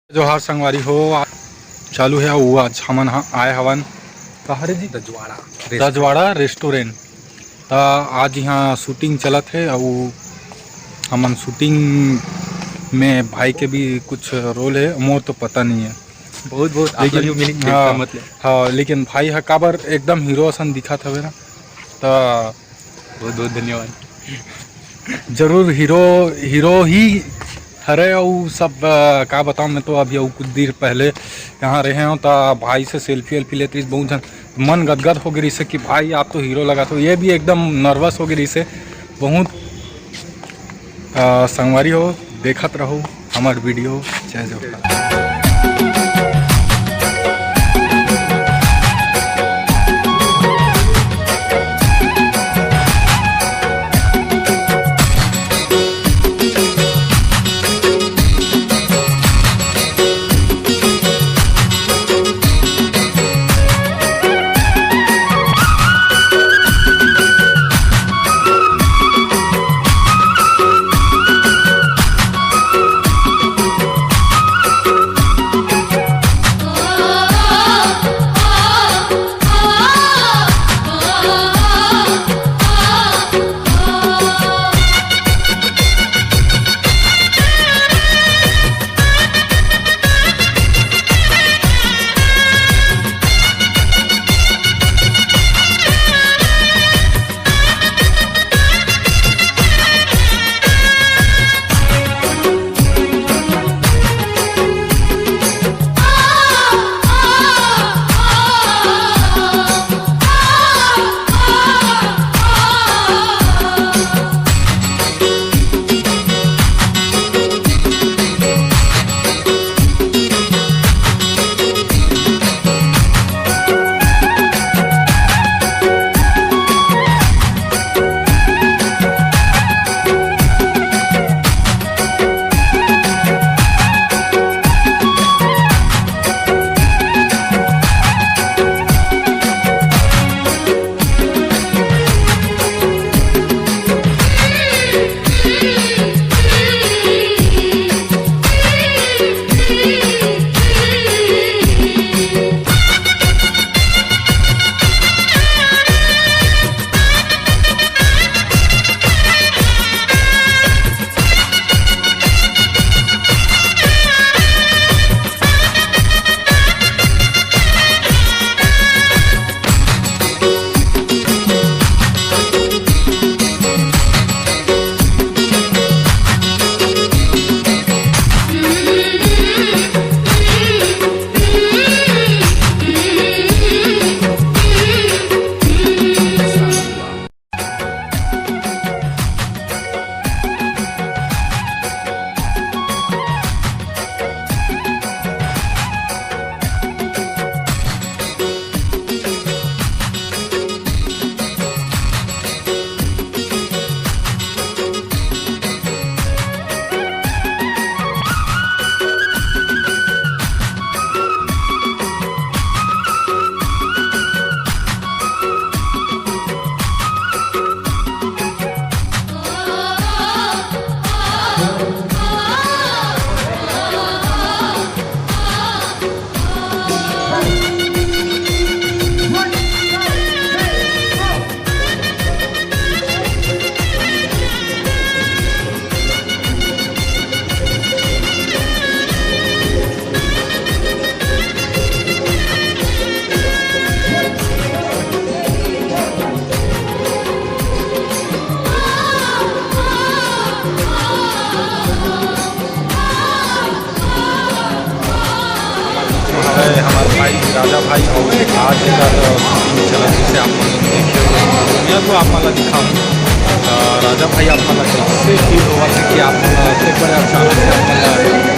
जोहार संगवारी हो चालू है वो आज हमन आए हवन कहाँ रे जी रजवाड़ा रेस्टोरेंट। आज यहाँ शूटिंग चलत है और हमन शूटिंग में भाई के भी कुछ रोल है, मोर तो पता नहीं है बहुत बहुत लेकिन हाँ लेकिन भाई है काबर एकदम हीरो असन दिखा था ना, तो बहुत बहुत धन्यवाद। जरूर हीरो ही हरे और सब का बताऊँ। मैं तो अभी कुछ देर पहले यहाँ रहे हूँ तो भाई से सेल्फी वेल्फी लेते बहुत जन मन गदगद हो गई से कि भाई आप तो हीरो लगा, तो ये भी एकदम नर्वस हो गई से बहुत। संगवारी हो देखत रहो हमार वीडियो जय जय। हमारे भाई राजा भाई और आज का शूटिंग चला जिसे आप देखे मैं तो आप वाला दिखाऊँ राजा भाई आप वाला कैसे फील हुआ था कि आप एक बार अचानक से आप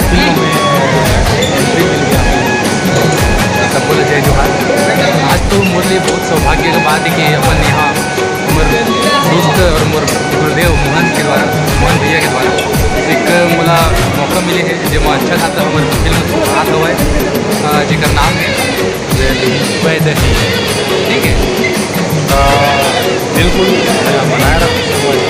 फिल्म में एंट्री मिल गया सब बोले जय जोहार। आज तो मोर लिए बहुत सौभाग्य की बात है कि अपन यहाँ हमारे दोस्त और मोर गुरुदेव मोहन भैया के द्वारा एक मोला मौका मिले है जो अच्छा था तो हमारे फिल्म हाथ हुआ है जिसका नाम है वैदेही। ठीक है बिल्कुल बनाए रखो।